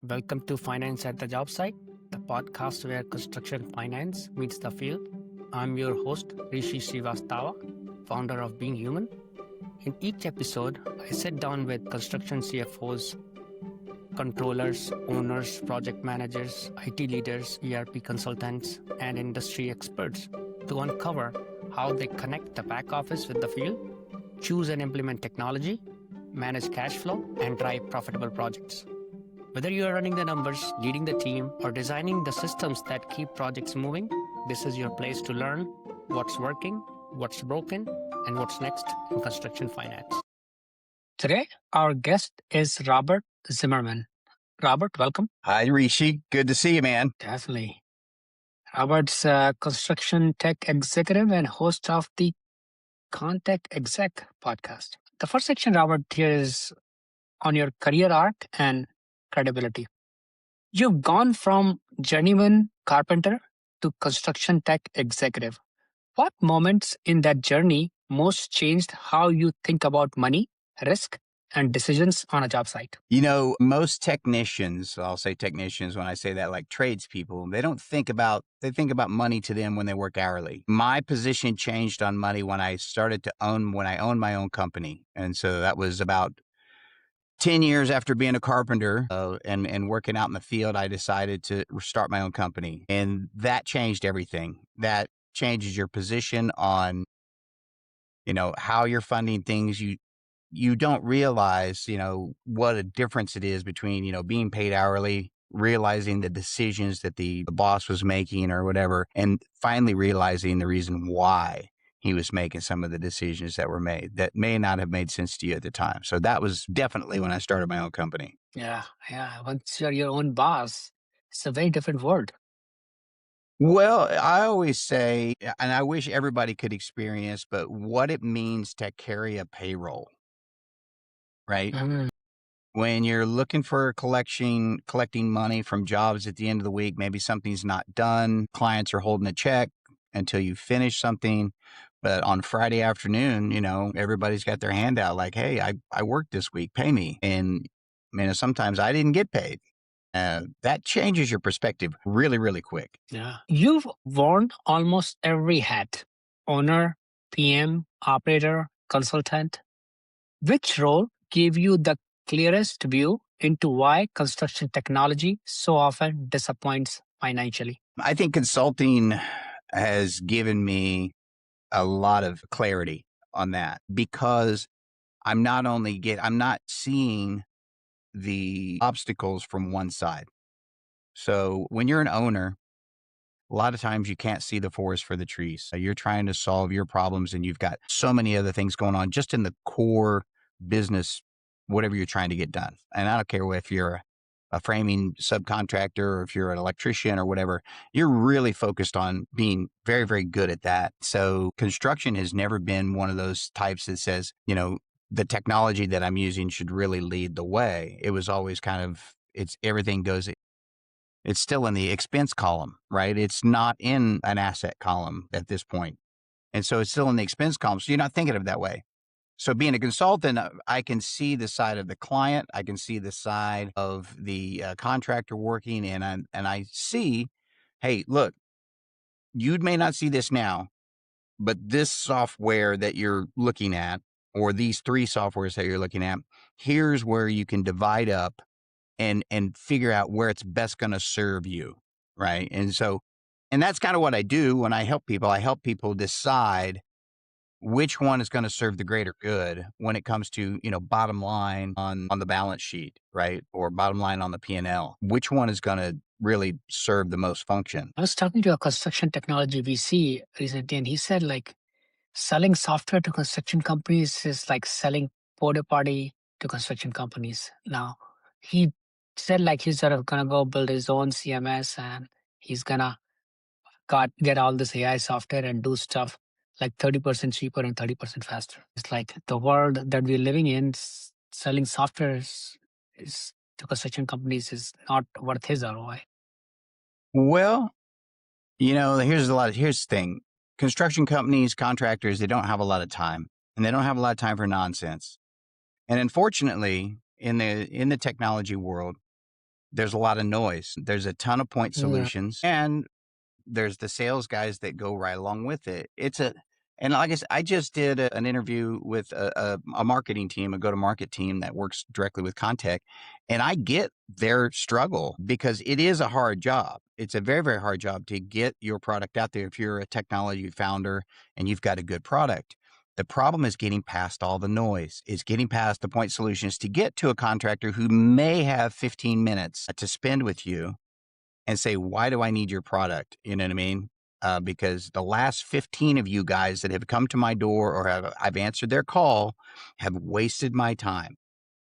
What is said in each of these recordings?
Welcome to Finance at the Job Site, the podcast where construction finance meets the field. I'm your host, Rishi Srivastava, founder of Being Human. In each episode, I sit down with construction CFOs, controllers, owners, project managers, IT leaders, ERP consultants, and industry experts to uncover how they connect the back office with the field, choose and implement technology, manage cash flow, and drive profitable projects. Whether you are running the numbers, leading the team, or designing the systems that keep projects moving, this is your place to learn what's working, what's broken, and what's next in construction finance. Today, our guest is Robert Zimmerman. Robert, welcome. Hi, Rishi. Good to see you, man. Definitely. Robert's a construction tech executive and host of the ConTech Exec Podcast. The first section, Robert, here is on your career arc and credibility. You've gone from journeyman carpenter to construction tech executive. What moments in that journey most changed how you think about money, risk, and decisions on a job site? You know, most technicians, I'll say technicians when I say that, like tradespeople, they think about money to them when they work hourly. My position changed on money when I owned my own company. And so that was about 10 years after being a carpenter and working out in the field, I decided to start my own company. And that changed everything. That changes your position on, how you're funding things. You don't realize, what a difference it is between, being paid hourly, realizing the decisions that the boss was making or whatever, and finally realizing the reason why he was making some of the decisions that were made that may not have made sense to you at the time. So that was definitely when I started my own company. Yeah. Once you're your own boss, it's a very different world. Well, I always say, and I wish everybody could experience, but what it means to carry a payroll, right? Mm. When you're looking for collecting money from jobs at the end of the week, maybe something's not done. Clients are holding a check until you finish something. But on Friday afternoon, everybody's got their hand out like, hey, I worked this week, pay me. And sometimes I didn't get paid. That changes your perspective really, really quick. Yeah. You've worn almost every hat: owner, PM, operator, consultant. Which role gave you the clearest view into why construction technology so often disappoints financially? I think consulting has given me a lot of clarity on that because I'm not seeing the obstacles from one side. So when you're an owner, a lot of times you can't see the forest for the trees. You're trying to solve your problems and you've got so many other things going on just in the core business, whatever you're trying to get done. And I don't care if you're a framing subcontractor or if you're an electrician or whatever, you're really focused on being very, very good at that. So construction has never been one of those types that says, the technology that I'm using should really lead the way. It was always it's still in the expense column, right? It's not in an asset column at this point. And so it's still in the expense column. So you're not thinking of it that way. So being a consultant, I can see the side of the client. I can see the side of the contractor working, and I see, hey, look, you may not see this now, but this software that you're looking at, or these three softwares that you're looking at, here's where you can divide up and figure out where it's best going to serve you, right? And that's kind of what I do when I help people. I help people decide which one is going to serve the greater good when it comes to, bottom line on the balance sheet, right? Or bottom line on the P&L. Which one is going to really serve the most function? I was talking to a construction technology VC recently, and he said selling software to construction companies is like selling porta potty to construction companies. Now, he said he's sort of going to go build his own CMS and he's going to get all this AI software and do stuff like 30% cheaper and 30% faster. It's like the world that we're living in, selling software is to construction companies is not worth his ROI. Well, here's the thing. Construction companies, contractors, they don't have a lot of time, and they don't have a lot of time for nonsense. And unfortunately, in the technology world, there's a lot of noise. There's a ton of point Yeah. solutions, and there's the sales guys that go right along with it. And like I said, I just did an interview with a marketing team, a go-to-market team that works directly with ConTech, and I get their struggle because it is a hard job. It's a very, very hard job to get your product out there if you're a technology founder and you've got a good product. The problem is getting past all the noise, is getting past the point solutions to get to a contractor who may have 15 minutes to spend with you and say, why do I need your product? You know what I mean? Because the last 15 of you guys that have come to my door or I've answered their call have wasted my time.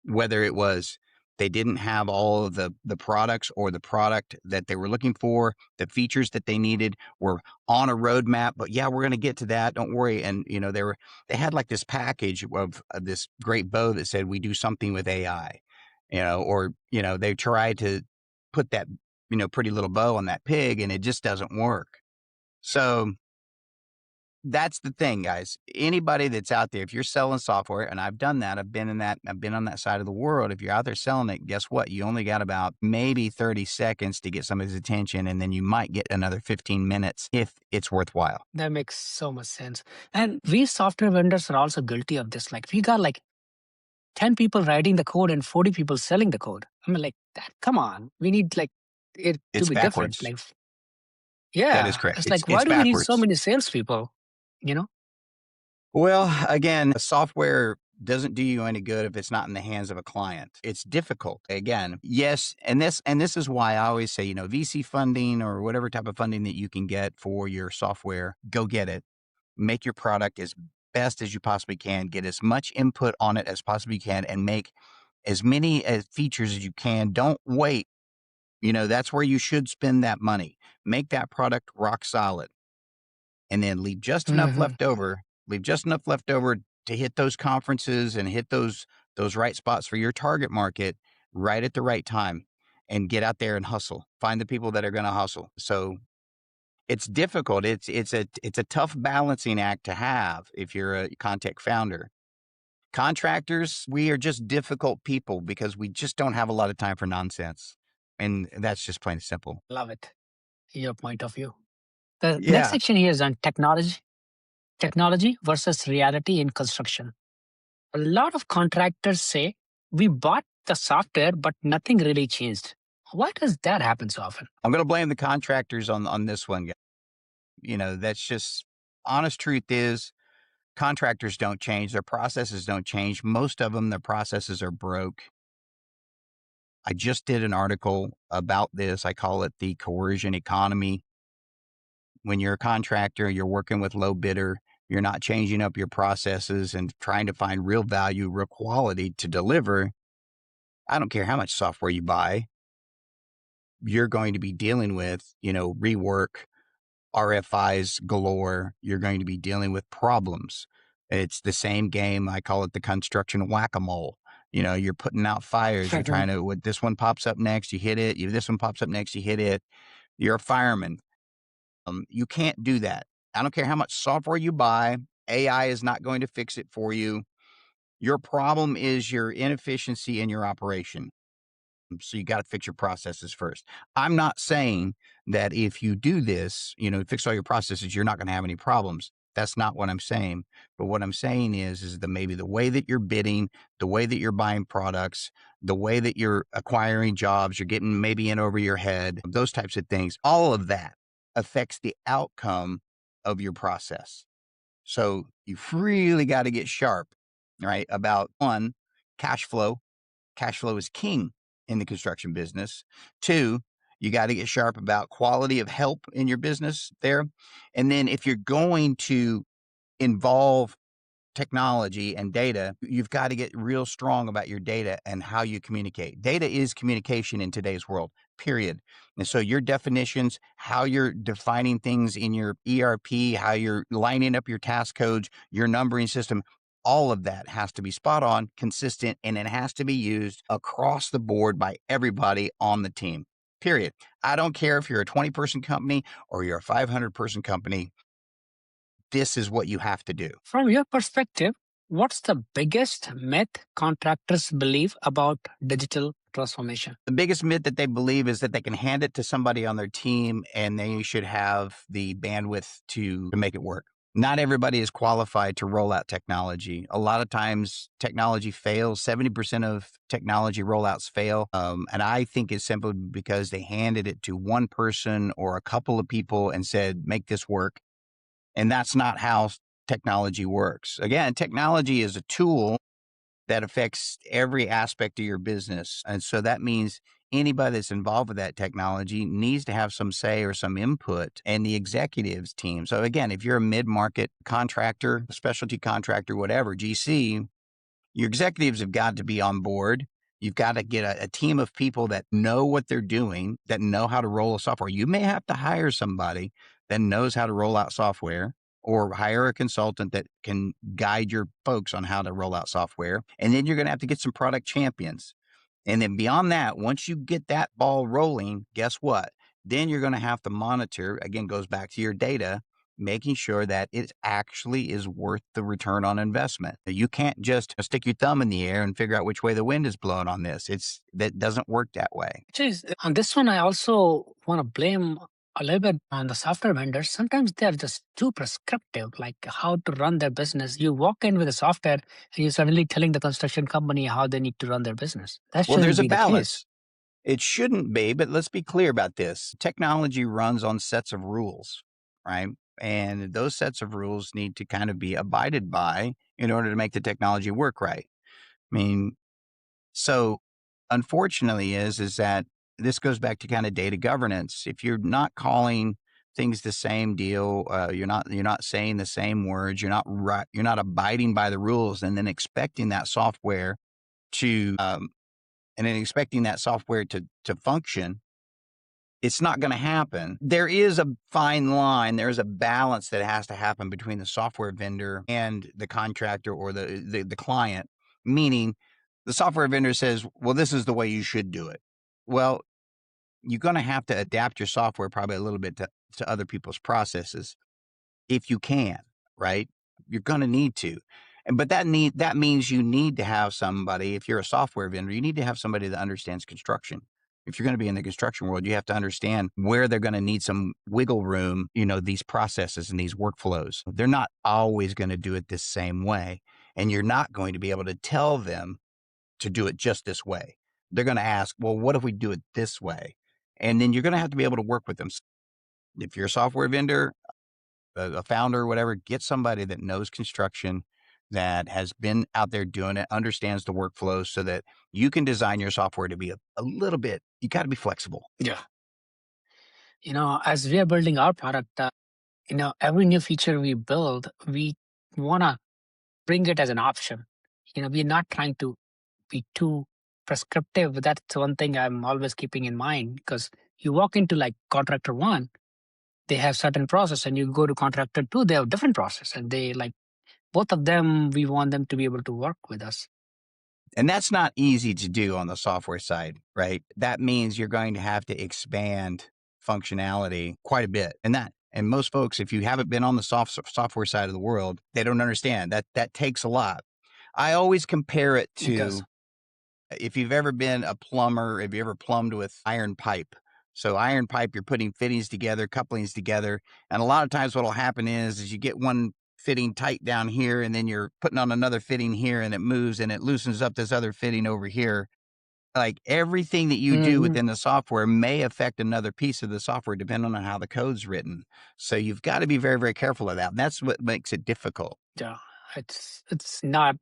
Whether it was they didn't have all of the products or the product that they were looking for, the features that they needed were on a roadmap, but yeah, we're going to get to that. Don't worry. And they had like this package of this great bow that said, we do something with AI, they tried to put that, pretty little bow on that pig and it just doesn't work. So that's the thing, guys. Anybody that's out there, if you're selling software, and I've done that, I've been on that side of the world. If you're out there selling it, guess what? You only got about maybe 30 seconds to get somebody's attention, and then you might get another 15 minutes if it's worthwhile. That makes so much sense. And we software vendors are also guilty of this. Like, we got like 10 people writing the code and 40 people selling the code. I mean, like, that, come on. We need like it to It's be backwards. different. Like, That is yeah, correct. it's like, It's why do we need so backwards. many salespeople? You know? Well, again, software doesn't do you any good if it's not in the hands of a client. It's difficult. Again, yes, and this is why I always say, VC funding or whatever type of funding that you can get for your software, go get it. Make your product as best as you possibly can, get as much input on it as possibly you can, and make as many features as you can. Don't wait. That's where you should spend that money. Make that product rock solid. And then leave just enough Mhm. left over. Leave just enough left over to hit those conferences and hit those right spots for your target market right at the right time, and get out there and hustle. Find the people that are going to hustle. So it's difficult. It's a tough balancing act to have if you're a ConTech founder. Contractors, we are just difficult people because we just don't have a lot of time for nonsense. And that's just plain and simple. Love it. Your point of view. The next Yeah. section here is on technology versus reality in construction. A lot of contractors say we bought the software, but nothing really changed. Why does that happen so often? I'm going to blame the contractors on this one, guys. That's just honest truth is contractors don't change. Their processes don't change. Most of them, their processes are broke. I just did an article about this. I call it the coercion economy. When you're a contractor, you're working with low bidder, you're not changing up your processes and trying to find real value, real quality to deliver. I don't care how much software you buy, you're going to be dealing with, rework, RFIs galore. You're going to be dealing with problems. It's the same game. I call it the construction whack-a-mole. You're putting out fires. You're trying to, this one pops up next, you hit it. This one pops up next, you hit it. You're a fireman. You can't do that. I don't care how much software you buy. AI is not going to fix it for you. Your problem is your inefficiency in your operation. So you got to fix your processes first. I'm not saying that if you do this, fix all your processes, you're not going to have any problems. That's not what I'm saying. But what I'm saying is that maybe the way that you're bidding, the way that you're buying products, the way that you're acquiring jobs, you're getting maybe in over your head, those types of things, all of that affects the outcome of your process. So you've really got to get sharp, right? About one, cash flow. Cash flow is king in the construction business. Two, you got to get sharp about quality of help in your business there. And then if you're going to involve technology and data, you've got to get real strong about your data and how you communicate. Data is communication in today's world, period. And so your definitions, how you're defining things in your ERP, how you're lining up your task codes, your numbering system, all of that has to be spot on, consistent, and it has to be used across the board by everybody on the team, period. I don't care if you're a 20-person company or you're a 500-person company. This is what you have to do. From your perspective, What's the biggest myth contractors believe about digital transformation? The biggest myth that they believe is that they can hand it to somebody on their team and they should have the bandwidth to make it work. Not everybody is qualified to roll out technology. A lot of times technology fails. 70% of technology rollouts fail. And I think it's simply because they handed it to one person or a couple of people and said, make this work. And that's not how technology works. Again, technology is a tool that affects every aspect of your business. And so that means anybody that's involved with that technology needs to have some say or some input, and the executives team. So again, if you're a mid-market contractor, specialty contractor, whatever, GC, your executives have got to be on board. You've got to get a team of people that know what they're doing, that know how to roll a software. You may have to hire somebody that knows how to roll out software, or hire a consultant that can guide your folks on how to roll out software. And then you're going to have to get some product champions. And then beyond that, once you get that ball rolling, guess what? Then you're going to have to monitor, again, goes back to your data, making sure that it actually is worth the return on investment. You can't just stick your thumb in the air and figure out which way the wind is blowing on this. That doesn't work that way. Actually, on this one, I also want to blame a little bit on the software vendors. Sometimes they're just too prescriptive, like how to run their business. You walk in with a software and you're suddenly telling the construction company how they need to run their business. That Well, shouldn't there's a be the case. balance. It shouldn't be, but let's be clear about this. Technology runs on sets of rules, right? And those sets of rules need to kind of be abided by in order to make the technology work right. I mean, so unfortunately is that this goes back to kind of data governance. If you're not calling things the same deal, you're not saying the same words, you're not abiding by the rules, and then expecting that software to function, it's not going to happen. There is a fine line. There's a balance that has to happen between the software vendor and the contractor or the client, meaning the software vendor says, well, this is the way you should do it. Well, you're going to have to adapt your software probably a little bit to other people's processes if you can, right? You're going to need to. But that means you need to have somebody, if you're a software vendor, you need to have somebody that understands construction. If you're going to be in the construction world, you have to understand where they're going to need some wiggle room, these processes and these workflows. They're not always going to do it the same way. And you're not going to be able to tell them to do it just this way. They're going to ask, well, what if we do it this way? And then you're going to have to be able to work with them. If you're a software vendor, a founder or whatever, get somebody that knows construction, that has been out there doing it, understands the workflows, so that you can design your software to be a little bit, you got to be flexible. Yeah. As we are building our product, every new feature we build, we want to bring it as an option. We're not trying to be too prescriptive. That's one thing I'm always keeping in mind, because you walk into like contractor one, they have certain process, and you go to contractor two, they have different process, and they like both of them, we want them to be able to work with us. And that's not easy to do on the software side, right? That means you're going to have to expand functionality quite a bit. And most folks, if you haven't been on the software side of the world, they don't understand that takes a lot. I always compare it to, if you've ever been a plumber, have you ever plumbed with iron pipe? So iron pipe, you're putting fittings together, couplings together. And a lot of times what'll happen is you get one fitting tight down here, and then you're putting on another fitting here, and it moves and it loosens up this other fitting over here. Like everything that you do within the software may affect another piece of the software depending on how the code's written. So you've got to be very, very careful of that. And that's what makes it difficult. Yeah, it's not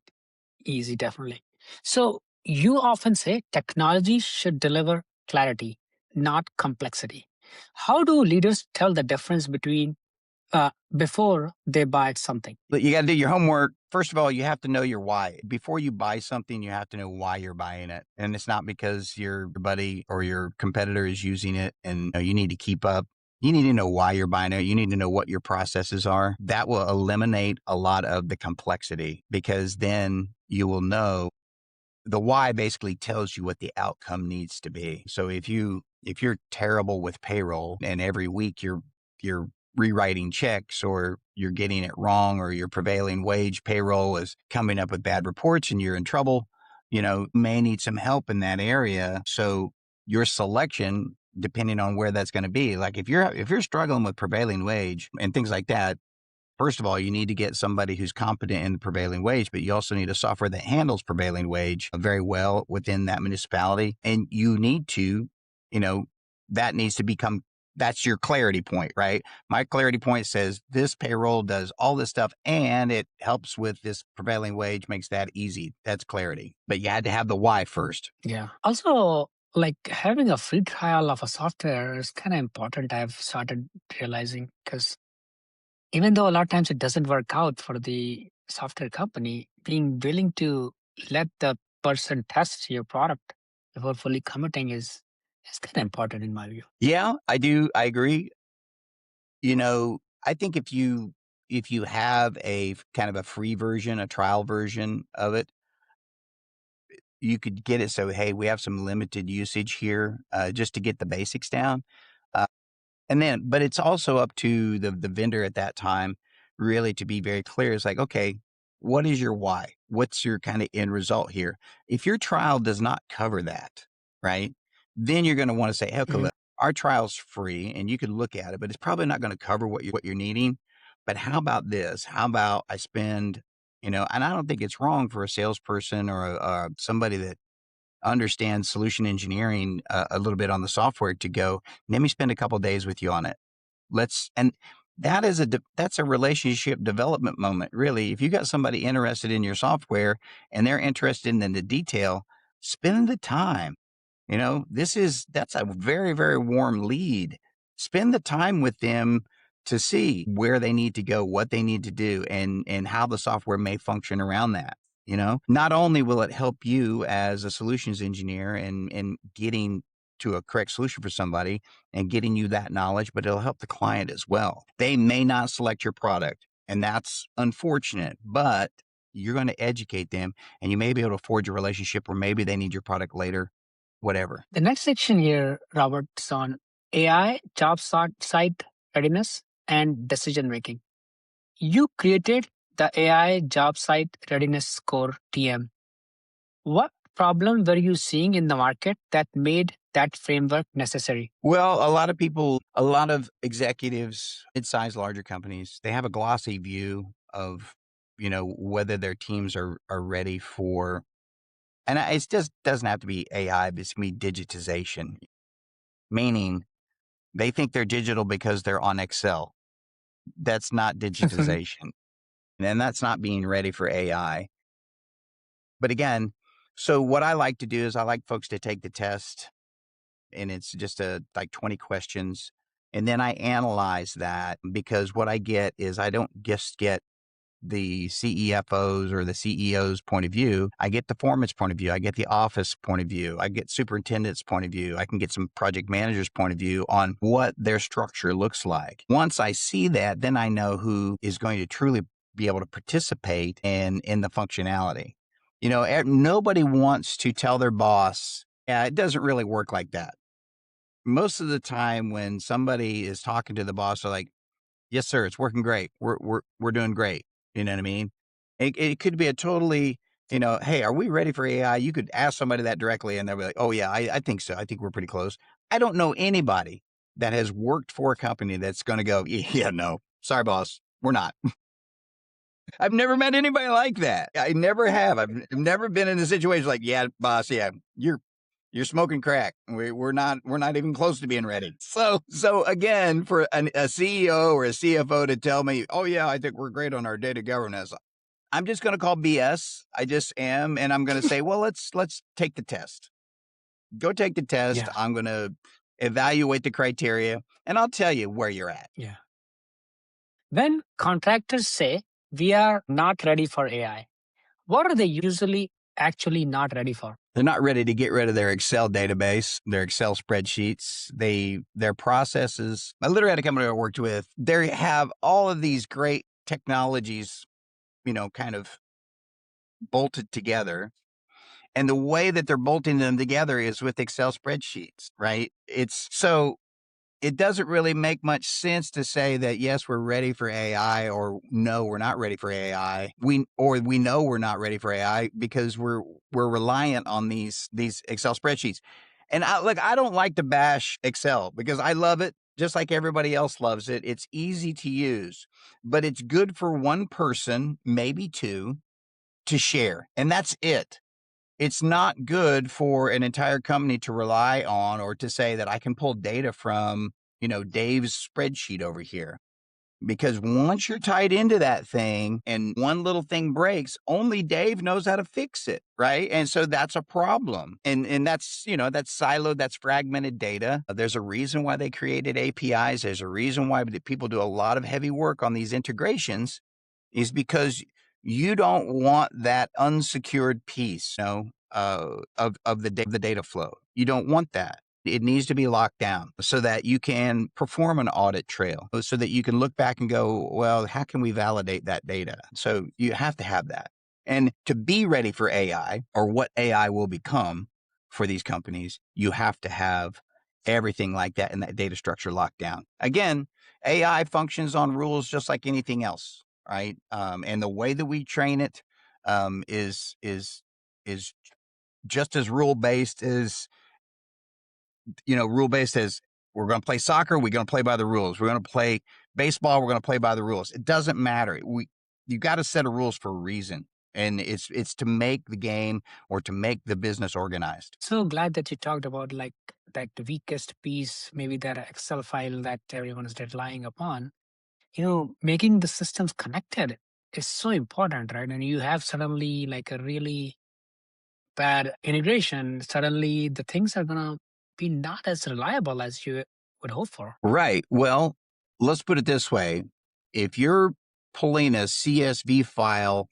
easy, definitely. So you often say technology should deliver clarity, not complexity. How do leaders tell the difference between before they buy something? But you got to do your homework. First of all, you have to know your why. Before you buy something, you have to know why you're buying it. And it's not because your buddy or your competitor is using it and you need to keep up. You need to know why you're buying it. You need to know what your processes are. That will eliminate a lot of the complexity, because then you will know the why basically tells you what the outcome needs to be. So if you're terrible with payroll and every week you're rewriting checks, or you're getting it wrong, or your prevailing wage payroll is coming up with bad reports and you're in trouble, may need some help in that area. So your selection, depending on where that's going to be, like if you're struggling with prevailing wage and things like that, first of all, you need to get somebody who's competent in the prevailing wage, but you also need a software that handles prevailing wage very well within that municipality. And you need to, that needs to become, that's your clarity point, right? My clarity point says this payroll does all this stuff and it helps with this prevailing wage, makes that easy. That's clarity. But you had to have the why first. Yeah. Also, like having a free trial of a software is kind of important. I've started realizing, because even though a lot of times it doesn't work out for the software company, being willing to let the person test your product before fully committing is kind of important in my view. Yeah, I do. I agree. I think if you have a kind of a free version, a trial version of it, you could get it. So, hey, we have some limited usage here, just to get the basics down. But it's also up to the vendor at that time, really, to be very clear. It's like, okay, what is your why? What's your kind of end result here? If your trial does not cover that, right, then you're going to want to say, hey, okay, look, our trial's free and you can look at it, but it's probably not going to cover what you're needing. But how about this? How about I spend, and I don't think it's wrong for a salesperson or somebody that understands solution engineering a little bit on the software to go, let me spend a couple of days with you on it. And that's a relationship development moment, really. If you got somebody interested in your software and they're interested in the detail, spend the time. That's a very, very warm lead. Spend the time with them to see where they need to go, what they need to do, and how the software may function around that. Not only will it help you as a solutions engineer and getting to a correct solution for somebody and getting you that knowledge, but it'll help the client as well. They may not select your product, and that's unfortunate, but you're going to educate them and you may be able to forge a relationship, or maybe they need your product later, whatever. The next section here, Robert, is on AI Jobsite Readiness and Decision Making. You created the AI Jobsite Readiness Score, TM. What problem were you seeing in the market that made that framework necessary? Well, a lot of executives, mid-sized, larger companies, they have a glossy view of, whether their teams are ready for, and it just doesn't have to be AI, but it's going to be digitization, meaning they think they're digital because they're on Excel. That's not digitization. And that's not being ready for AI. But again, so what I like to do is I like folks to take the test, and it's just like 20 questions. And then I analyze that, because what I get is I don't just get the CEFOs or the CEO's point of view. I get the foreman's point of view. I get the office point of view. I get superintendent's point of view. I can get some project manager's point of view on what their structure looks like. Once I see that, then I know who is going to truly be able to participate in the functionality. Nobody wants to tell their boss, yeah, it doesn't really work like that. Most of the time when somebody is talking to the boss, they're like, yes, sir, it's working great. We're doing great. You know what I mean? It could be a totally, hey, are we ready for AI? You could ask somebody that directly and they'll be like, oh yeah, I think so. I think we're pretty close. I don't know anybody that has worked for a company that's going to go, yeah, no, sorry, boss, we're not. I've never met anybody like that. I never have. I've never been in a situation like, yeah, boss, yeah, you're smoking crack. We're not even close to being ready. So again, for a CEO or a CFO to tell me, oh yeah, I think we're great on our data governance, I'm just going to call BS. I just am. And I'm going to say, well, let's take the test. Go take the test. Yeah. I'm going to evaluate the criteria and I'll tell you where you're at. Yeah. When contractors say we are not ready for AI, what are they usually actually not ready for? They're not ready to get rid of their Excel database, their Excel spreadsheets, their processes. I literally had a company I worked with. They have all of these great technologies, kind of bolted together. And the way that they're bolting them together is with Excel spreadsheets, right? It's so it doesn't really make much sense to say that, yes, we're ready for AI, or no, we're not ready for AI. We know we're not ready for AI because we're reliant on these Excel spreadsheets. And I don't like to bash Excel because I love it just like everybody else loves it. It's easy to use, but it's good for one person, maybe two, to share. And that's it. It's not good for an entire company to rely on, or to say that I can pull data from, Dave's spreadsheet over here. Because once you're tied into that thing and one little thing breaks, only Dave knows how to fix it, right? And so that's a problem. And that's, that's siloed, that's fragmented data. There's a reason why they created APIs. There's a reason why people do a lot of heavy work on these integrations, is because you don't want that unsecured piece, of the data flow. You don't want that. It needs to be locked down so that you can perform an audit trail, so that you can look back and go, well, how can we validate that data? So you have to have that. And to be ready for AI, or what AI will become for these companies, you have to have everything like that and that data structure locked down. Again, AI functions on rules just like anything else, right? And the way that we train it is just as rule-based as, rule-based as, we're going to play soccer, we're going to play by the rules. We're going to play baseball, we're going to play by the rules. It doesn't matter. You got to set a rules for a reason. And it's to make the game, or to make the business organized. So glad that you talked about like that weakest piece, maybe that Excel file that everyone is relying upon. Making the systems connected is so important, right? And you have suddenly like a really bad integration, suddenly the things are gonna be not as reliable as you would hope for. Right. Well, let's put it this way. If you're pulling a CSV file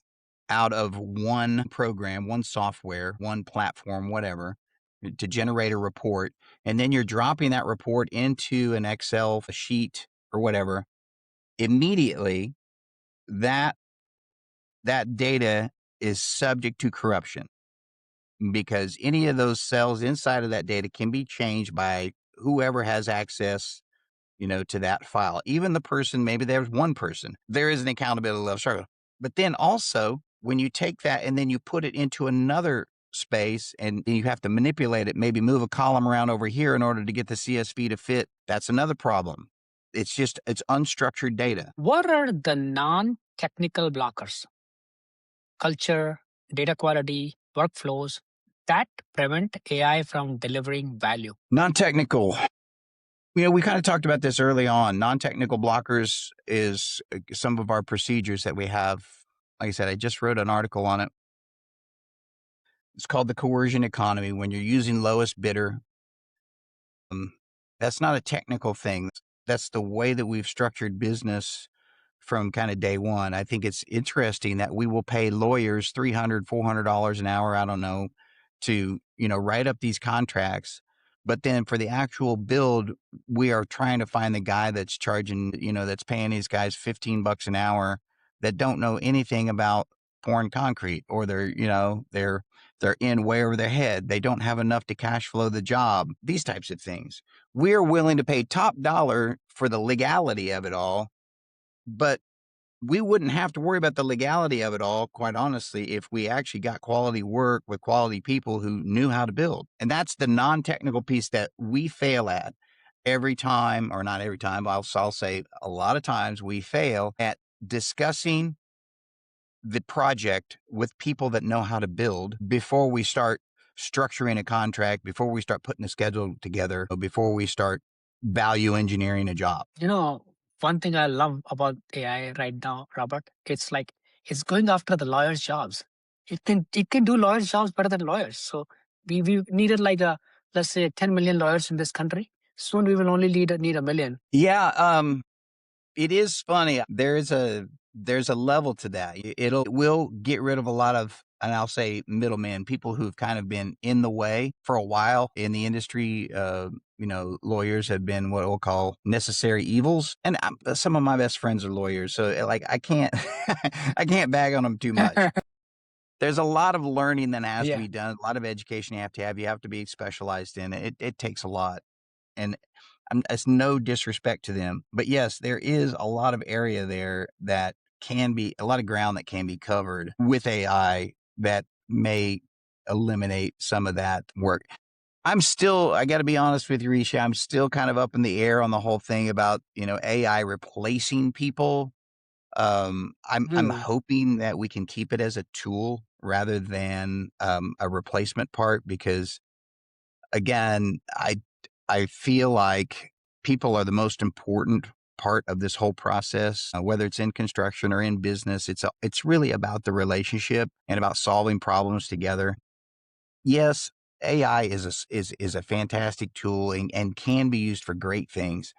out of one program, one software, one platform, whatever, to generate a report, and then you're dropping that report into an Excel sheet or whatever, immediately that data is subject to corruption, because any of those cells inside of that data can be changed by whoever has access, to that file. Even the person, maybe there's one person, there is an accountability level struggle. But then also, when you take that and then you put it into another space, and you have to manipulate it, maybe move a column around over here in order to get the CSV to fit, that's another problem. It's unstructured data. What are the non-technical blockers? Culture, data quality, workflows that prevent AI from delivering value. Non-technical. We kind of talked about this early on. Non-technical blockers is some of our procedures that we have. Like I said, I just wrote an article on it. It's called the coercion economy. When you're using lowest bidder, that's not a technical thing. That's the way that we've structured business from kind of day one. I think it's interesting that we will pay lawyers $300, $400 an hour, I don't know, to, write up these contracts. But then for the actual build, we are trying to find the guy that's charging, that's paying these guys $15 an hour, that don't know anything about pouring concrete, or they're in way over their head. They don't have enough to cash flow the job, these types of things. We're willing to pay top dollar for the legality of it all, but we wouldn't have to worry about the legality of it all, quite honestly, if we actually got quality work with quality people who knew how to build. And that's the non-technical piece that we fail at every time, or not every time, I'll say a lot of times we fail at discussing the project with people that know how to build before we start structuring a contract, before we start putting a schedule together, before we start value engineering a job. One thing I love about AI right now, Robert, it's like it's going after the lawyers' jobs. It can do lawyers' jobs better than lawyers. So we needed like let's say 10 million lawyers in this country. Soon we will only need a million. Yeah, it is funny. There's a level to that. It will get rid of a lot of, and I'll say middlemen, people who've kind of been in the way for a while in the industry. Lawyers have been what we'll call necessary evils. And some of my best friends are lawyers, so like I can't, I can't bag on them too much. There's a lot of learning that has to be done, a lot of education you have to have. You have to be specialized in it. It takes a lot. And It's no disrespect to them, but yes, there is a lot of area there that can be a lot of ground that can be covered with AI that may eliminate some of that work. I got to be honest with you, Risha. I'm still kind of up in the air on the whole thing about, AI replacing people. I'm Hmm. hoping that we can keep it as a tool rather than a replacement part because again, I feel like people are the most important part of this whole process, whether it's in construction or in business. It's really about the relationship and about solving problems together. Yes, AI is a fantastic tool and can be used for great things,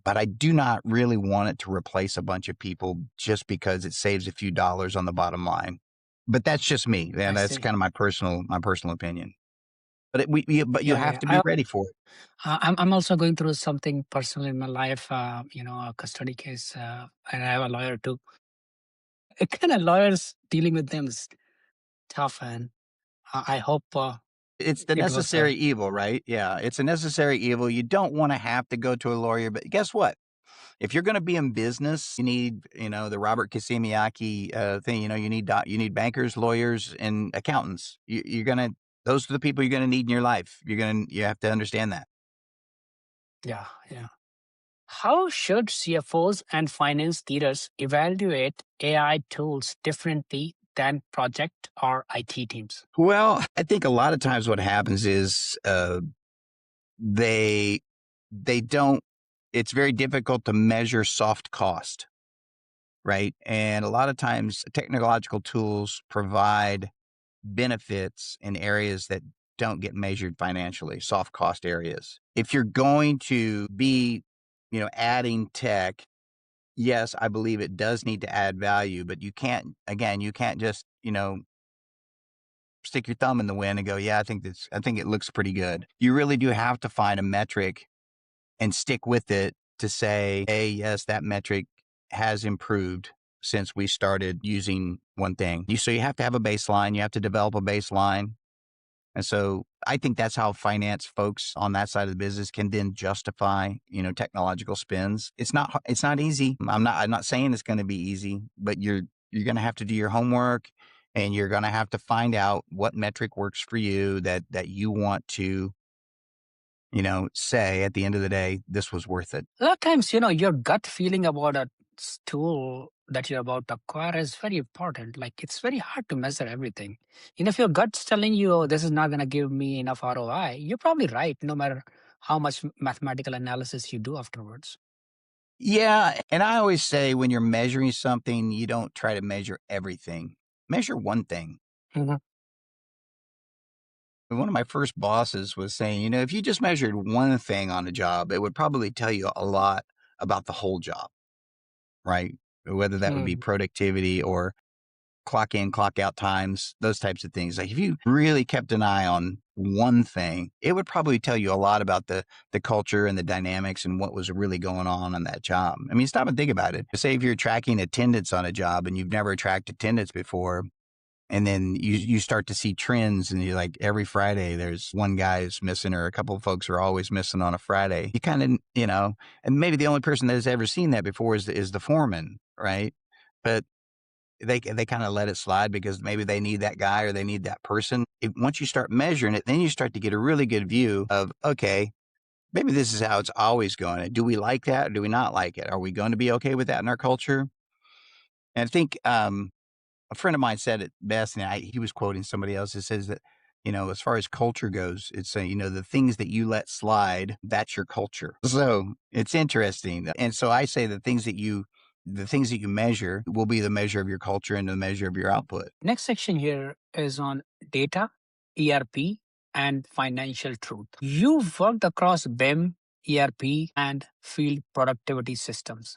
but I do not really want it to replace a bunch of people just because it saves a few dollars on the bottom line. But that's just me, I and that's see. kind of my personal opinion. But you Yeah, have yeah. to be ready for it. I'm also going through something personal in my life. A custody case, and I have a lawyer too. Kind of lawyers dealing with them is tough, and I hope It's the it goes well. necessary evil, right? Yeah, it's a necessary evil. You don't want to have to go to a lawyer, but guess what? If you're going to be in business, you need, the Robert Kiyosaki thing. You need bankers, lawyers, and accountants. Those are the people you're going to need in your life. You have to understand that. Yeah, yeah. How should CFOs and finance leaders evaluate AI tools differently than project or IT teams? Well, I think a lot of times what happens is they they don't. It's very difficult to measure soft cost, right? And a lot of times, technological tools provide benefits in areas that don't get measured financially, soft cost areas. If you're going to be, adding tech, yes, I believe it does need to add value, but you can't just, stick your thumb in the wind and go, yeah, I think it looks pretty good. You really do have to find a metric and stick with it to say, hey, yes, that metric has improved since we started using one thing. So you have to have a baseline. You have to develop a baseline. And so I think that's how finance folks on that side of the business can then justify, technological spends. It's not easy. I'm not saying it's going to be easy, but you're going to have to do your homework and you're going to have to find out what metric works for you that you want to, say at the end of the day, this was worth it. A lot of times, your gut feeling about a tool that you're about to acquire is very important. Like it's very hard to measure everything. If your gut's telling you, oh, this is not going to give me enough ROI, you're probably right, no matter how much mathematical analysis you do afterwards. Yeah. And I always say when you're measuring something, you don't try to measure everything. Measure one thing. Mhm. One of my first bosses was saying, if you just measured one thing on a job, it would probably tell you a lot about the whole job, right? Whether that would be Mm. productivity or clock in, clock out times, those types of things. Like if you really kept an eye on one thing, it would probably tell you a lot about the culture and the dynamics and what was really going on that job. I mean, stop and think about it. Say if you're tracking attendance on a job and you've never tracked attendance before, and then you start to see trends and you're like, every Friday there's one guy who's missing or a couple of folks are always missing on a Friday. You kind of, and maybe the only person that has ever seen that before is the foreman, right? But they kind of let it slide because maybe they need that guy or they need that person. Once you start measuring it, then you start to get a really good view of, okay, maybe this is how it's always going. Do we like that or do we not like it? Are we going to be okay with that in our culture? And I think a friend of mine said it best, and he was quoting somebody else. It says that, as far as culture goes, it's the things that you let slide, that's your culture. So it's interesting. And so I say the things that you measure will be the measure of your culture and the measure of your output. Next section here is on data, ERP, and financial truth. You've worked across BIM, ERP, and field productivity systems.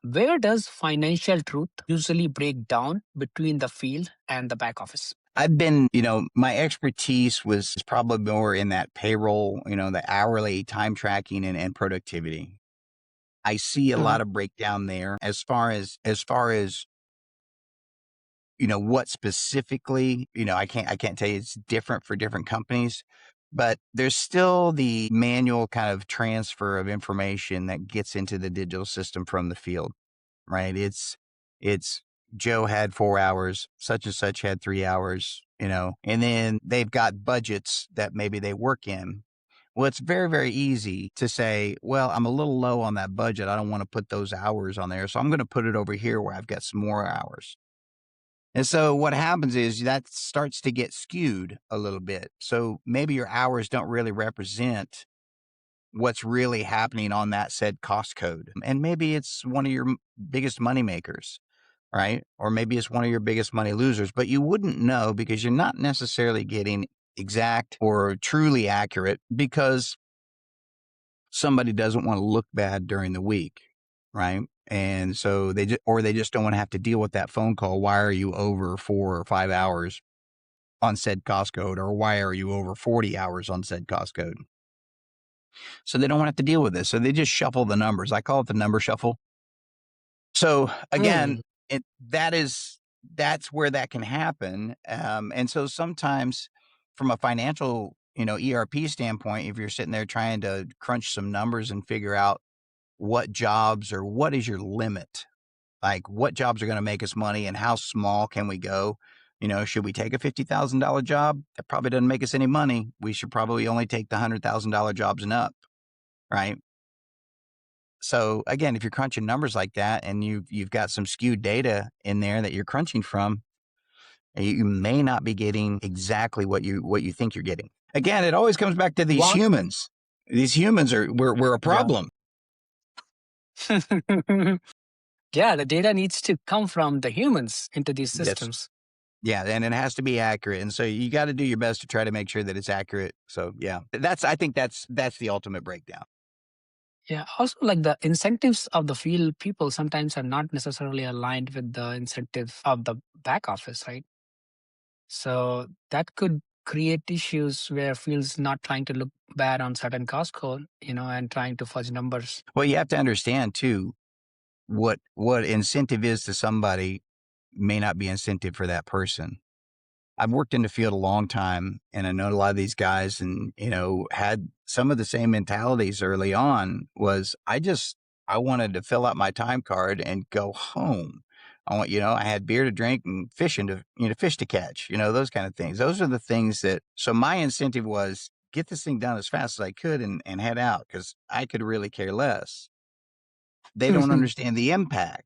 Where does financial truth usually break down between the field and the back office? I've been, my expertise was probably more in that payroll, the hourly time tracking and productivity. I see a Mhm. lot of breakdown there as far as what specifically, I can't tell you it's different for different companies, but there's still the manual kind of transfer of information that gets into the digital system from the field, right? It's Joe had 4 hours, such and such had 3 hours, and then they've got budgets that maybe they work in. Well, it's very, very easy to say, well, I'm a little low on that budget. I don't want to put those hours on there. So I'm going to put it over here where I've got some more hours. And so what happens is that starts to get skewed a little bit. So maybe your hours don't really represent what's really happening on that said cost code. And maybe it's one of your biggest money makers, right? Or maybe it's one of your biggest money losers, but you wouldn't know because you're not necessarily getting exact or truly accurate because somebody doesn't want to look bad during the week, right? And so they just don't want to have to deal with that phone call. Why are you over 4 or 5 hours on said cost code? Or why are you over 40 hours on said cost code? So they don't want to have to deal with this. So they just shuffle the numbers. I call it the number shuffle. So again, that's where that can happen. And so sometimes from a financial, ERP standpoint, if you're sitting there trying to crunch some numbers and figure out what jobs or what is your limit, like what jobs are going to make us money and how small can we go? Should we take a $50,000 job? That probably doesn't make us any money. We should probably only take the $100,000 jobs and up, right? So again, if you're crunching numbers like that and you've got some skewed data in there that you're crunching from, you may not be getting exactly what you think you're getting. Again, it always comes back to these humans. These humans we're a problem. Yeah, the data needs to come from the humans into these systems. Yeah, and it has to be accurate. And so you got to do your best to try to make sure that it's accurate. So yeah, I think that's the ultimate breakdown. Yeah. Also, like the incentives of the field people sometimes are not necessarily aligned with the incentive of the back office, right? So that could create issues where fields not trying to look bad on certain cost code, and trying to fudge numbers. Well, you have to understand too, what incentive is to somebody may not be incentive for that person. I've worked in the field a long time and I know a lot of these guys and, had some of the same mentalities early on was I wanted to fill out my time card and go home. I had beer to drink and fish to catch, those kind of things. Those are the things so my incentive was get this thing done as fast as I could and head out because I could really care less. They don't understand the impact.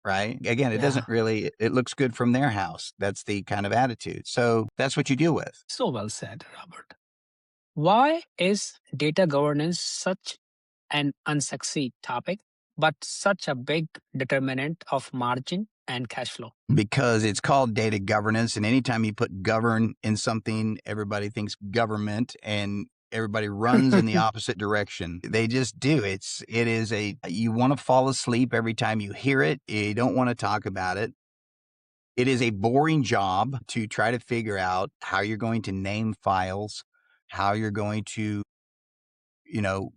Right. Again, it doesn't really, it looks good from their house. That's the kind of attitude. So that's what you deal with. So well said, Robert. Why is data governance such an unsexy topic, but such a big determinant of margin and cash flow? Because it's called data governance. And anytime you put govern in something, everybody thinks government and everybody runs in the opposite direction. They just do. You want to fall asleep every time you hear it. You don't want to talk about it. It is a boring job to try to figure out how you're going to name files, how you're going to,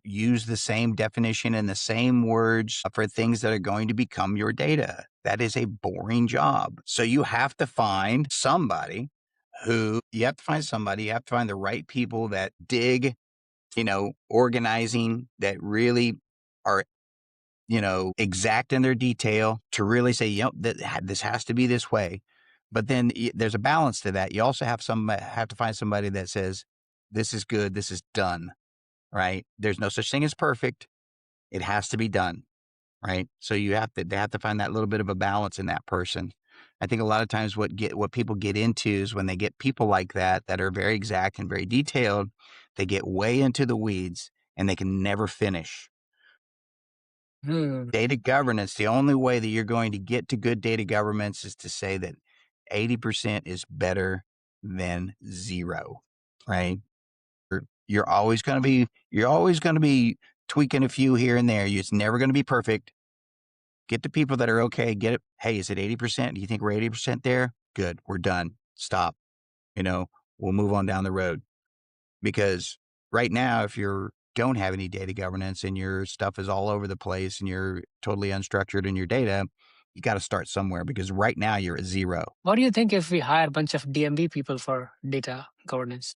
use the same definition and the same words for things that are going to become your data. That is a boring job. So you have to find somebody you have to find the right people that dig, organizing, that really are, exact in their detail to really say, this has to be this way. But then there's a balance to that. You also have to find somebody that says, this is good, this is done, right? There's no such thing as perfect. It has to be done, right? So they have to find that little bit of a balance in that person. I think a lot of times what people get into is when they get people like that are very exact and very detailed, they get way into the weeds and they can never finish. Data governance, the only way that you're going to get to good data governance is to say that 80% is better than 0, right? You're always going to be tweaking a few here and there. It's never going to be perfect. Get the people that are okay. Get it. Hey, is it 80%? Do you think we're 80% there? Good. We're done. Stop. We'll move on down the road. Because right now, if you don't have any data governance and your stuff is all over the place and you're totally unstructured in your data, you got to start somewhere because right now you're at 0. What do you think if we hire a bunch of DMV people for data governance?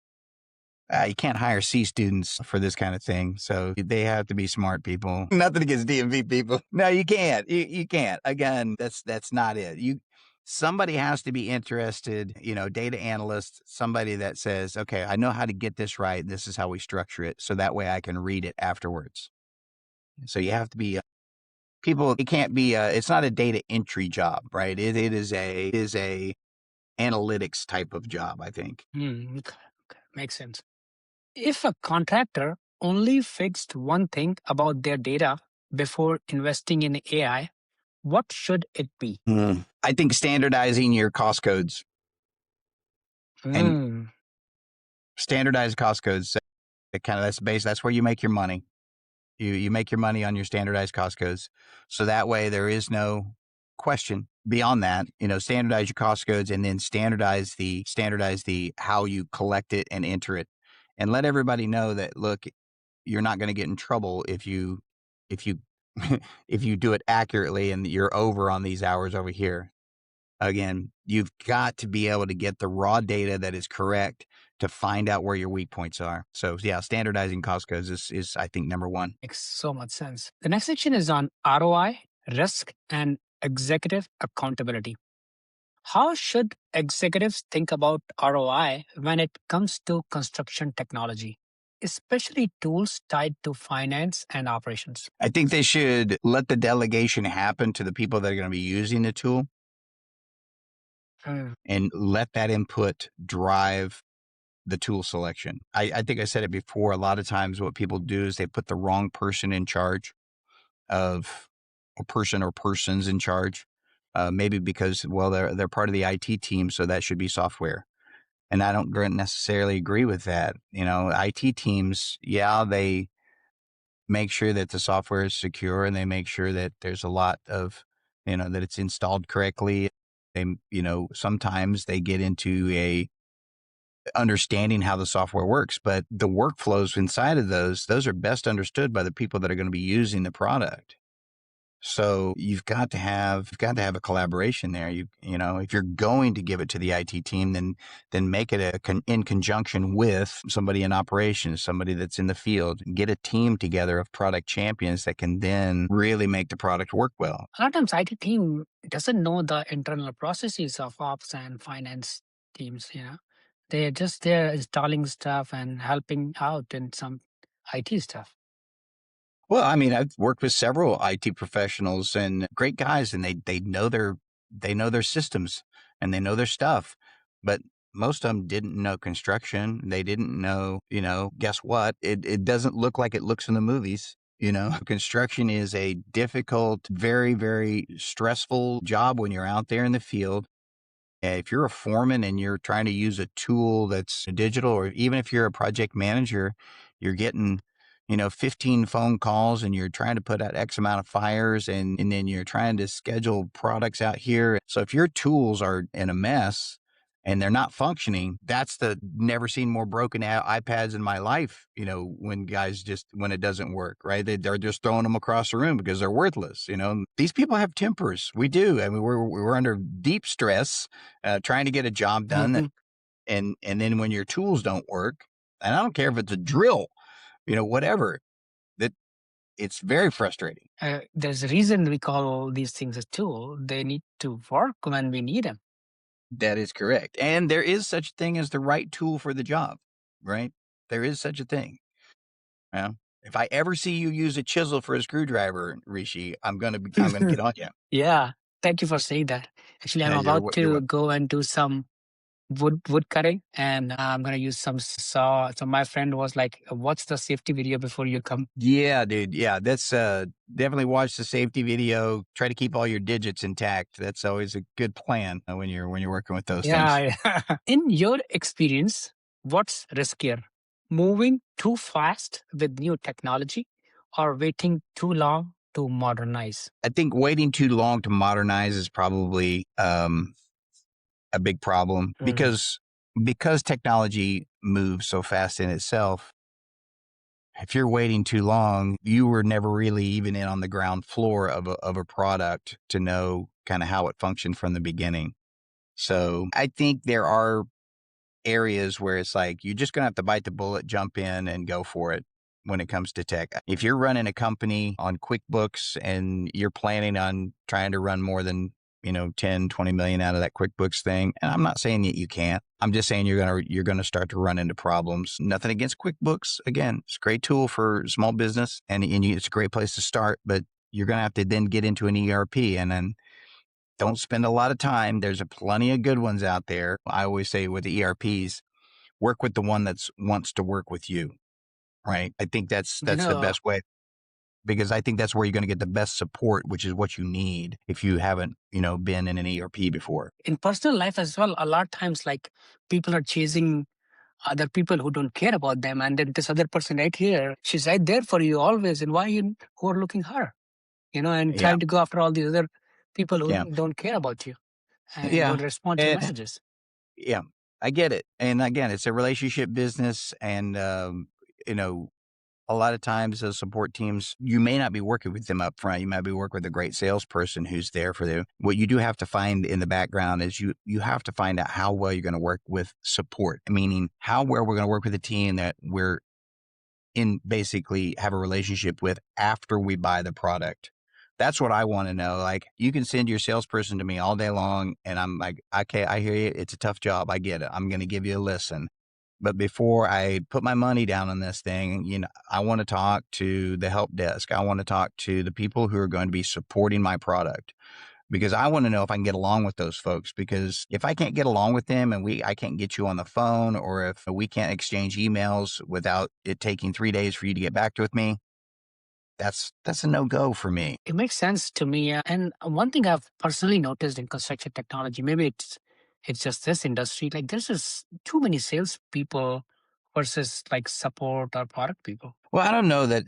You can't hire C students for this kind of thing. So they have to be smart people. Nothing against DMV people. No, you can't. You can't. Again, that's not it. Somebody has to be interested, data analyst, somebody that says, okay, I know how to get this right. This is how we structure it. So that way I can read it afterwards. So you have to be people. It can't be, it's not a data entry job, right? It is a analytics type of job, I think. Okay. Makes sense. If a contractor only fixed one thing about their data before investing in AI, what should it be? I think standardizing your cost codes and Mm, standardized cost codes, that's the base. That's where you make your money. You make your money on your standardized cost codes. So that way there is no question beyond that. Standardize your cost codes and then standardize the how you collect it and enter it, and let everybody know that, look, you're not going to get in trouble if you if you do it accurately and you're over on these hours over here. Again, you've got to be able to get the raw data that is correct to find out where your weak points are. So yeah, standardizing cost codes is I think number one. makes so much sense. The next section is on ROI, risk, and executive accountability. How should executives think about ROI when it comes to construction technology, especially tools tied to finance and operations? I think they should let the delegation happen to the people that are going to be using the tool Mm, and let that input drive the tool selection. I think I said it before. A lot of times what people do is they put the wrong person in charge of a person or persons in charge. Maybe because, well, they're part of the IT team, so that should be software. And I don't necessarily agree with that. IT teams, yeah, they make sure that the software is secure and they make sure that there's a lot of, that it's installed correctly. They, sometimes they get into a understanding how the software works, but the workflows inside of those are best understood by the people that are going to be using the product. So you've got to have a collaboration there. If you're going to give it to the IT team, then make it in conjunction with somebody in operations, somebody that's in the field. Get a team together of product champions that can then really make the product work well. A lot of times, IT team doesn't know the internal processes of ops and finance teams. They're just there installing stuff and helping out in some IT stuff. Well, I mean, I've worked with several IT professionals and great guys, and they know their systems and they know their stuff, but most of them didn't know construction. They didn't know, guess what? It doesn't look like it looks in the movies. Construction is a difficult, very, very stressful job when you're out there in the field. If you're a foreman and you're trying to use a tool that's digital, or even if you're a project manager, you're getting, 15 phone calls and you're trying to put out X amount of fires and then you're trying to schedule products out here. So if your tools are in a mess and they're not functioning, that's the never seen more broken iPads in my life, when when it doesn't work, right? They're just throwing them across the room because they're worthless. These people have tempers. We do. I mean, we're under deep stress, trying to get a job done. Mhm. And then when your tools don't work, and I don't care if it's a drill, whatever, that it's very frustrating. There's a reason we call these things a tool. They need to work when we need them. That is correct. And there is such a thing as the right tool for the job, right? There is such a thing. Yeah. If I ever see you use a chisel for a screwdriver, Rishi, I'm gonna get on you. Yeah, thank you for saying that. Actually, I'm about You're to go and do some wood cutting, and I'm gonna use some saw. So my friend was like, "Watch the safety video before you come." Yeah, dude. Yeah, that's definitely watch the safety video. Try to keep all your digits intact. That's always a good plan when you're working with those things. Yeah. In your experience, what's riskier? Moving too fast with new technology or waiting too long to modernize? I think waiting too long to modernize is probably a big problem Mm, because technology moves so fast in itself. If you're waiting too long, you were never really even in on the ground floor of a product to know kind of how it functioned from the beginning. So I think there are areas where it's like you're just going to have to bite the bullet, jump in and go for it when it comes to tech. If you're running a company on QuickBooks and you're planning on trying to run more than 10, 20 million out of that QuickBooks thing. And I'm not saying that you can't. I'm just saying you're going to start to run into problems. Nothing against QuickBooks. Again, it's a great tool for small business and it's a great place to start, but you're going to have to then get into an ERP and then don't spend a lot of time. There's plenty of good ones out there. I always say with the ERPs, work with the one that wants to work with you, right? I think that's the best way. Because I think that's where you're going to get the best support, which is what you need if you haven't, been in an ERP before. In personal life as well, a lot of times, like, people are chasing other people who don't care about them. And then this other person right here, she's right there for you always. And why are you overlooking her? And trying to go after all these other people who don't care about you and don't respond to your messages. Yeah, I get it. And again, it's a relationship business. And, a lot of times those support teams, you may not be working with them up front. You might be working with a great salesperson who's there for them. What you do have to find in the background is you have to find out how well you're going to work with support, meaning how well we're going to work with a team that we're in basically have a relationship with after we buy the product. That's what I want to know. Like, you can send your salesperson to me all day long and I'm like, okay, I hear you. It's a tough job. I get it. I'm going to give you a listen. But before I put my money down on this thing, I want to talk to the help desk. I want to talk to the people who are going to be supporting my product because I want to know if I can get along with those folks. Because if I can't get along with them and I can't get you on the phone, or if we can't exchange emails without it taking 3 days for you to get back with me, that's a no-go for me. It makes sense to me. And one thing I've personally noticed in construction technology, maybe it's just this industry, like there's just too many salespeople versus like support or product people. Well, I don't know that,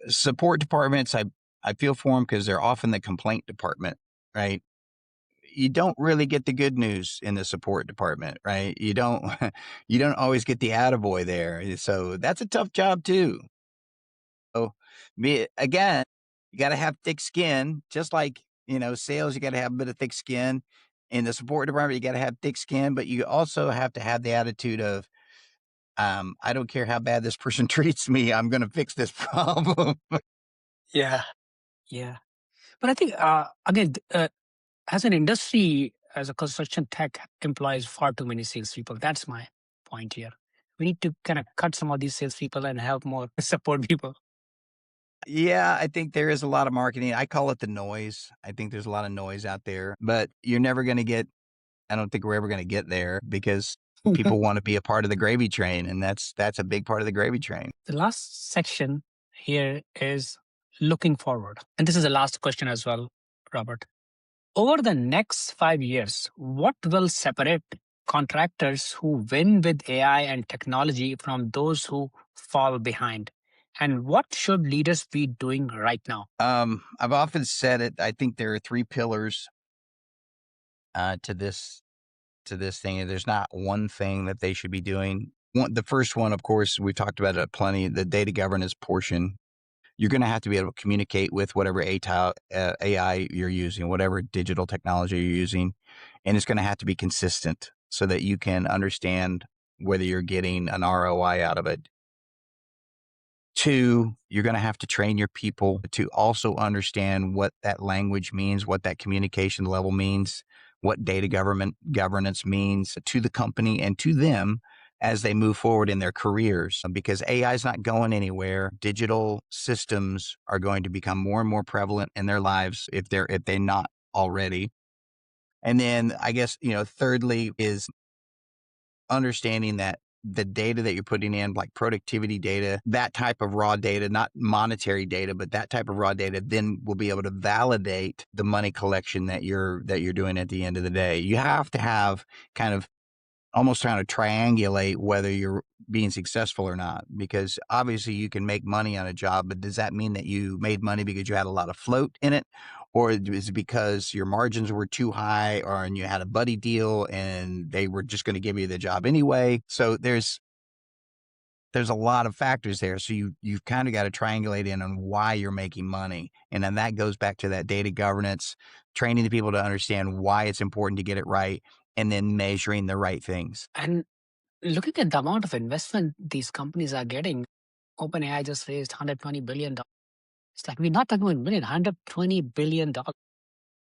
support departments, I feel for them because they're often the complaint department, right? You don't really get the good news in the support department, right? You don't always get the attaboy there. So that's a tough job too. So again, you got to have thick skin, just like, sales, you got to have a bit of thick skin. In the support department, you got to have thick skin, but you also have to have the attitude of, I don't care how bad this person treats me. I'm going to fix this problem. Yeah. Yeah. But I think, again, as an industry, as a construction tech employs far too many salespeople. That's my point here. We need to kind of cut some of these salespeople and have more support people. Yeah, I think there is a lot of marketing. I call it the noise. I think there's a lot of noise out there, but you're never going to get, I don't think we're ever going to get there because people want to be a part of the gravy train. And that's a big part of the gravy train. The last section here is looking forward. And this is the last question as well, Robert. Over the next 5 years, what will separate contractors who win with AI and technology from those who fall behind? And what should leaders be doing right now? I've often said it. I think there are 3 pillars to this thing. There's not one thing that they should be doing. The first one, of course, we've talked about it plenty, the data governance portion. You're going to have to be able to communicate with whatever AI you're using, whatever digital technology you're using. And it's going to have to be consistent so that you can understand whether you're getting an ROI out of it. 2, you're going to have to train your people to also understand what that language means, what that communication level means, what data governance means to the company and to them as they move forward in their careers, because AI is not going anywhere. Digital systems are going to become more and more prevalent in their lives if they're not already. And then I guess, thirdly is understanding that the data that you're putting in, like productivity data, that type of raw data, not monetary data, but that type of raw data, then will be able to validate the money collection that you're doing at the end of the day. You have to have kind of almost trying to triangulate whether you're being successful or not, because obviously you can make money on a job, but does that mean that you made money because you had a lot of float in it? Or is it because your margins were too high and you had a buddy deal and they were just going to give you the job anyway? So there's a lot of factors there. So you've kind of got to triangulate in on why you're making money. And then that goes back to that data governance, training the people to understand why it's important to get it right, and then measuring the right things. And looking at the amount of investment these companies are getting, OpenAI just raised $120 billion. It's like we're not talking about million, $120 billion.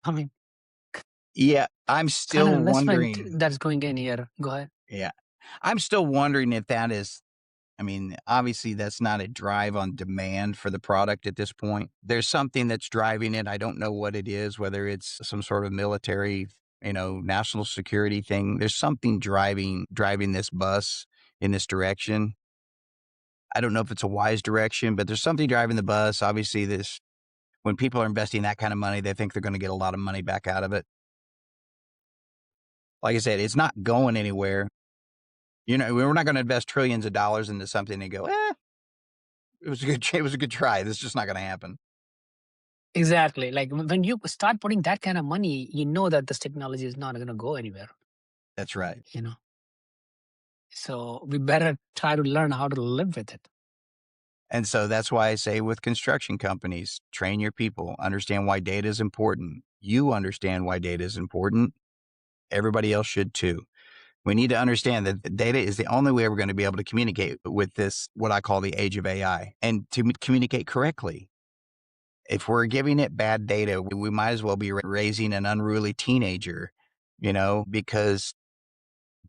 I mean, Yeah, I'm kind of still investment wondering. that's going in here. Go ahead. Yeah, I'm still wondering if that is. I mean, obviously, that's not a drive on demand for the product at this point. There's something that's driving it. I don't know what it is, whether it's some sort of military, national security thing. There's something driving this bus in this direction. I don't know if it's a wise direction, but there's something driving the bus. Obviously, when people are investing that kind of money, they think they're going to get a lot of money back out of it. Like I said, it's not going anywhere. We're not going to invest trillions of dollars into something and go, it was a good try. This is just not going to happen. Exactly. Like when you start putting that kind of money, you know that this technology is not going to go anywhere. That's right. So we better try to learn how to live with it. And so that's why I say with construction companies, train your people, understand why data is important. You understand why data is important. Everybody else should too. We need to understand that the data is the only way we're going to be able to communicate with this, what I call the age of AI, and to communicate correctly. If we're giving it bad data, we might as well be raising an unruly teenager, because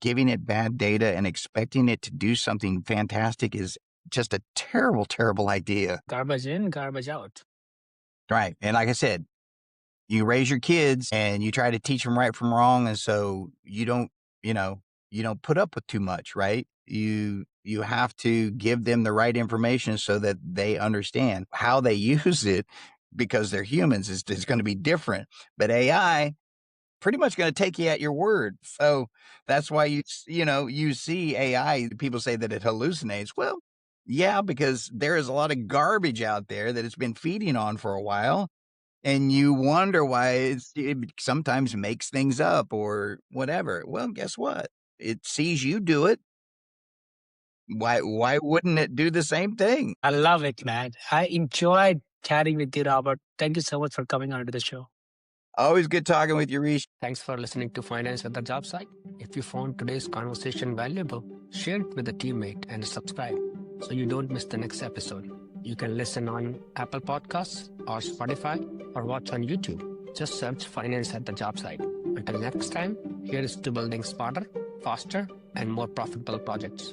giving it bad data and expecting it to do something fantastic is just a terrible, terrible idea. Garbage in, garbage out. Right. And like I said, you raise your kids and you try to teach them right from wrong. And so you don't put up with too much, right? You have to give them the right information so that they understand how they use it, because they're humans is going to be different. But AI pretty much going to take you at your word. So that's why you see AI, people say that it hallucinates. Well, yeah, because there is a lot of garbage out there that it's been feeding on for a while. And you wonder why it sometimes makes things up or whatever. Well, guess what? It sees you do it. Why wouldn't it do the same thing? I love it, man. I enjoyed chatting with you, Robert. Thank you so much for coming on to the show. Always good talking with you, Rishi. Thanks for listening to Finance at the Job Site. If you found today's conversation valuable, share it with a teammate and subscribe so you don't miss the next episode. You can listen on Apple Podcasts or Spotify or watch on YouTube. Just search Finance at the Job Site. Until next time, here is to building smarter, faster, and more profitable projects.